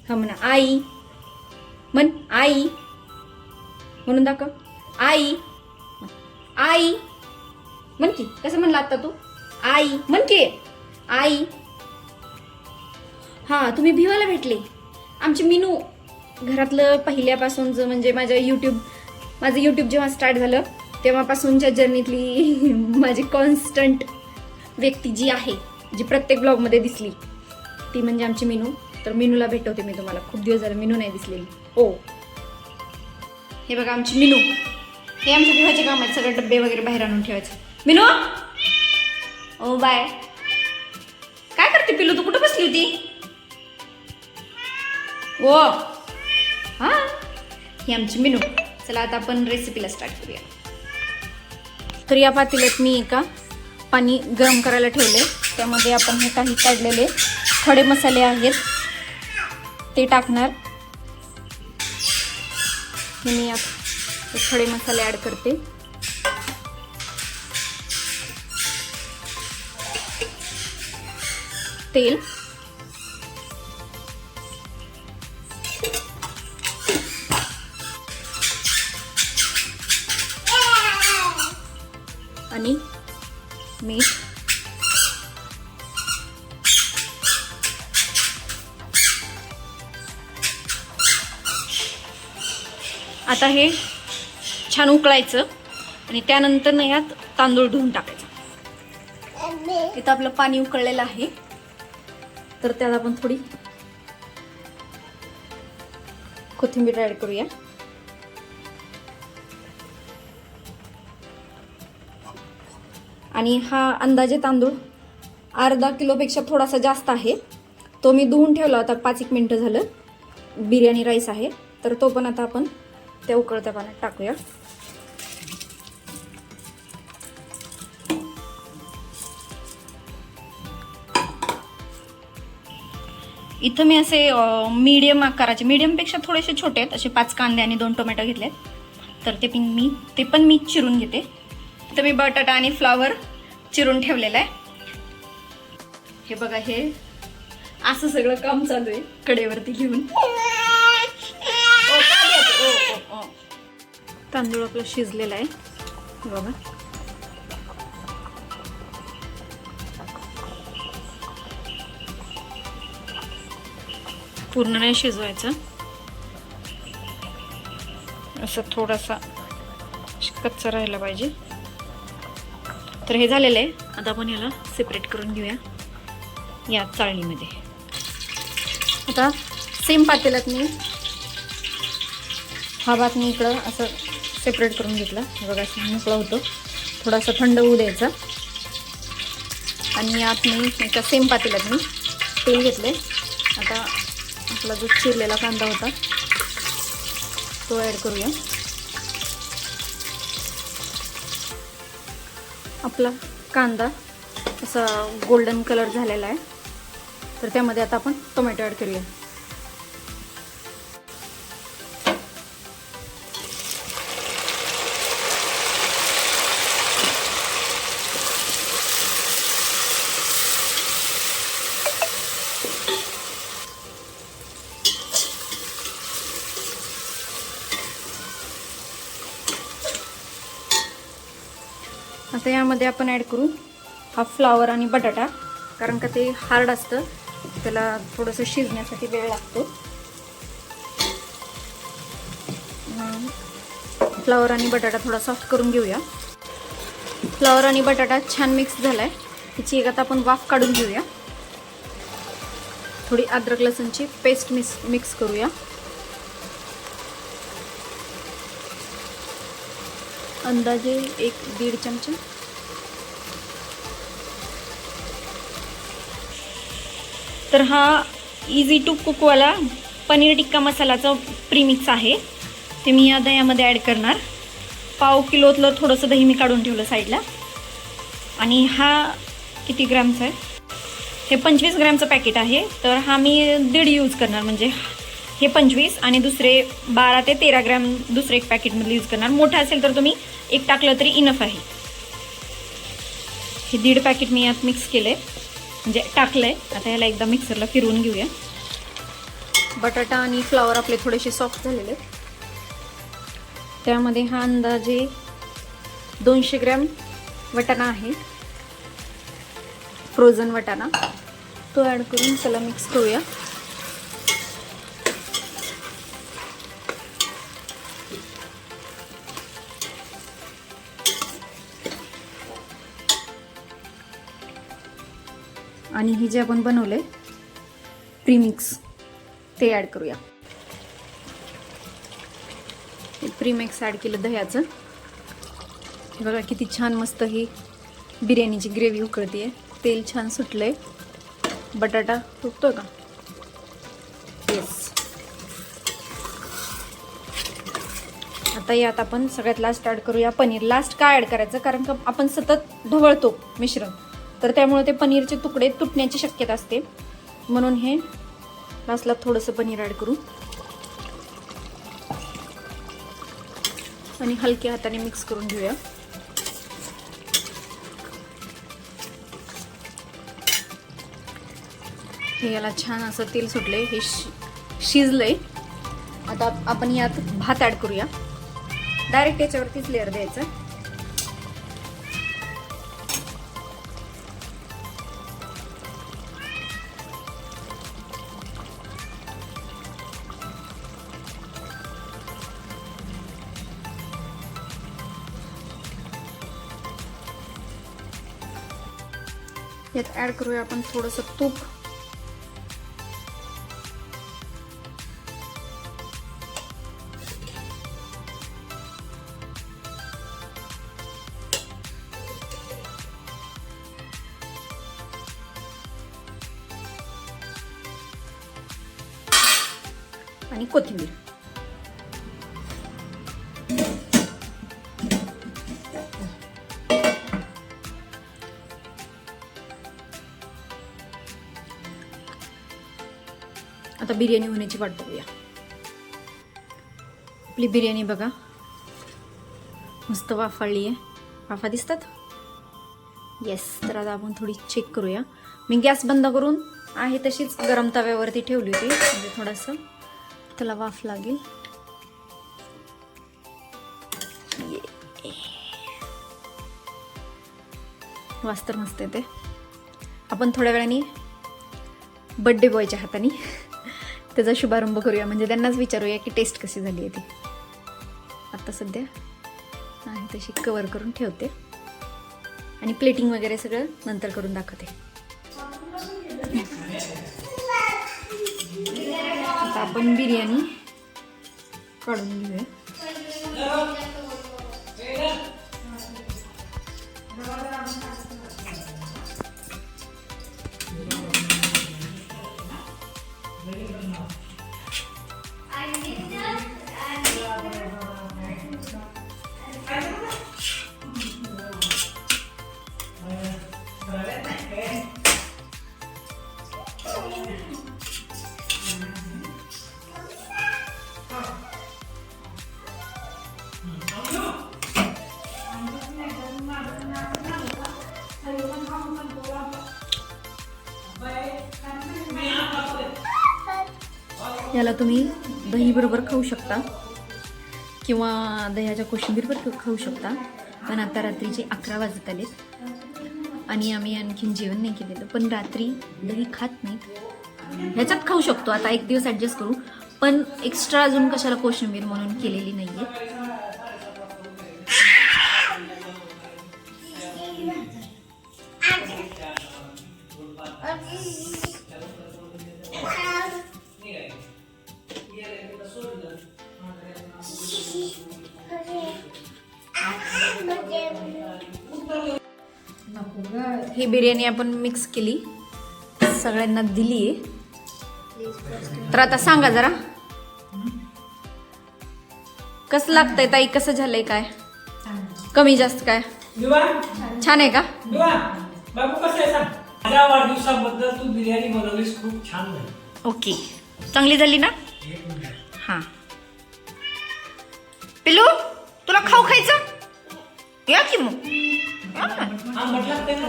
हा म्हणा आई. म्हण आई म्हणून दाखव. आई आई म्हण की. कसं म्हणला आता तू? आई म्हण की. आई. हा तुम्ही भिवाला भेटले. आमची मिनू घरातलं पहिल्यापासूनच म्हणजे माझं यूट्यूब जेव्हा स्टार्ट झालं तेव्हापासूनच्या जर्नीतली माझी कॉन्स्टंट व्यक्ती जी आहे, जी प्रत्येक ब्लॉगमध्ये दिसली, ती म्हणजे आमची मिनू. तर मिनूला भेटवते मी तुम्हाला. खूप दिवस झाले मिनू नाही दिसलेली. ओ हे बघा आमची मिनू. हे आमच्या भिवाचे काम आहेत, सगळे डब्बे वगैरे बाहेर आणून ठेवायचे. मिनू ओ बाय. काय करते पिलू? तू कुठं बसली होती? ओ हा ही आमची मिनू. चला आता आपण रेसिपीला स्टार्ट करूया. तर या पातेल्यात मी एका पाणी गरम करायला ठेवले. त्यामध्ये आपण हे काही काढलेले खडे मसाले आहेत ते टाकणार. मी यात खडे मसाले ॲड करते. तेल, आणि मीठ. आता हे छान उकळायचं आणि त्यानंतर ना यात तांदूळ धुवून टाकायचं. इथं आपलं पाणी उकळलेलं आहे, तर त्यात आपण थोडी कोथिंबीर ॲड करूया. आणि हा अंदाजे तांदूळ अर्धा किलोपेक्षा थोडासा जास्त आहे. तो मी धुवून ठेवला होता 5-1 मिनिटं झालं. बिर्याणी राईस आहे, तर तो पण आता आपण त्या उकळत्या पाण्यात टाकूया. इथं मी असे मीडियम आकाराचे, मीडियमपेक्षा थोडेसे छोटे आहेत असे 5 कांदे आणि 2 टोमॅटो घेतलेत. तर ते पण मी चिरून घेते. तर मी बटाटा आणि फ्लावर चिरून ठेवलेला आहे. हे बघा, हे असं सगळं काम चालू आहे कडेवरती घेऊन. तांदूळ आपलं शिजलेला आहे. हे बघा, पूर्ण नाही शिजवायचं, असं थोडासा कच्चा राहायला पाहिजे. तर हे झालेलं आहे. आता आपण याला सेपरेट करून घेऊया या चाळणीमध्ये. आता सेम पातेल्यात मी हा भात मी इकडं असं सेपरेट करून घेतला. बघा असं मोकळा होतो. थोडासा थंड होऊ द्यायचा. आणि यात मी एका सेम पातेल्यात मी तेल घेतले. आता आपला जो चिरलेला कांदा होता तो ॲड करूया. आपला कांदा असा गोल्डन कलर झालेला आहे, तर त्यामध्ये आता आपण टोमॅटो ॲड करूया. आता यामध्ये आपण ॲड करू हा फ्लावर आणि बटाटा, कारण का ते हार्ड असतं, त्याला थोडंसं शिजण्यासाठी वेळ लागतो. फ्लावर आणि बटाटा थोडा सॉफ्ट करून घेऊया. फ्लावर आणि बटाटा छान मिक्स झालाय. त्याची एक आता आपण वाफ काढून घेऊया. थोडी अद्रक लसूणची पेस्ट मिक्स करूया. अंदाजे 1-1.5 चमचा. तर हा इझी टू कुकवाला पनीर टिक्का मसालाचा प्रीमिक्स आहे, ते मी या दह्यामध्ये ॲड करणार. 1/2 किलोतलं थोडंसं दही मी काढून ठेवलं साईडला. आणि हा किती ग्रॅमचा आहे? हे 25 ग्रॅमचं पॅकेट आहे. तर हा मी 1.5 यूज करणार, म्हणजे हे 25 आणि दुसरे 12 ते 13 ग्रॅम दुसरे एक पॅकेटमधलं यूज करणार. मोठं असेल तर तुम्ही एक टाकलं तरी इनफ आहे. हे 1.5 पॅकेट मी यात मिक्स केलं आहे, म्हणजे टाकलं आहे. आता याला एकदा मिक्सरला फिरवून घेऊया. बटाटा आणि फ्लावर आपले थोडेसे सॉफ्ट झालेले आहेत. त्यामध्ये हा अंदाजे 200 ग्रॅम वटाणा आहे, फ्रोझन वटाणा. तो ॲड करून चला मिक्स करूया. आणि हे जे आपण बनवलंय प्रीमिक्स ते ॲड करूया. हे प्रीमिक्स ॲड केलं दह्याचं. बघा किती छान मस्त ही बिर्याणीची ग्रेव्ही उकळते. तेल छान सुटलंय. बटाटा फुगतोय का? येस. आता यात आपण सगळ्यात लास्ट ॲड करूया पनीर. लास्ट का ॲड करायचं? कारण का आपण सतत ढवळतो मिश्रण, तर त्यामुळे ते पनीरचे तुकडे तुटण्याची शक्यता असते. म्हणून हे लास्टला थोडंसं पनीर ॲड करू आणि हलक्या हाताने मिक्स करून घेऊया. हे याला छान असं तेल सुटलंय. हे शिजलंय. आता आपण यात भात ॲड करूया. डायरेक्ट याच्यावरतीच लेअर द्यायचं. यात ॲड करूया आपण थोडंसं तूप. आणि कोथिंबीर. आता बिर्याणी होण्याची वाट बघूया. आपली बिर्याणी बघा मस्त वाफाळली आहे. वाफा दिसतात? येस. तर आता आपण थोडी चेक करूया. मी गॅस बंद करून आहे तशीच गरम तव्यावरती ठेवली होती, म्हणजे थोडंसं त्याला वाफ लागेल. वास तर मस्त येते. आपण थोड्या वेळाने बर्थडे बॉयच्या हाताने त्याचा शुभारंभ करूया, म्हणजे त्यांनाच विचारूया की टेस्ट कशी झाली आहे ती. आता सध्या आहे तशी कवर करून ठेवते आणि प्लेटिंग वगैरे सगळं नंतर करून दाखवते. आता आपण बिर्याणी काढून घेऊया. याला तुम्ही दही बरोबर खाऊ शकता किंवा दह्याच्या कोशिंबीर बरोबर खाऊ शकता. पण आता रात्रीचे 11 वाजत आलेत आणि आम्ही आणखीन जेवण नाही केलेलं. पण रात्री दही खात नाहीत, ह्याच्यात खाऊ शकतो. आता एक दिवस ॲडजस्ट करू, पण एक्स्ट्रा अजून कशाला कोशिंबीर म्हणून केलेली नाही आहे. ही बिर्याणी आपण मिक्स केली, सगळ्यांना दिली आहे. तर आता सांगा जरा कसं लागतंय ताई, कसं झालंय, काय कमी जास्त काय? छान आहे का बाबू? कसं आहे सांग. माझ्या वाढदिवसाबद्दल तू बिर्याणी बनवलीस, खूप छान झाली. ओके, चांगली झाली ना? हां पिलू, तुला खाऊ खायचं? या की मग. हा म्हटलं ते ना.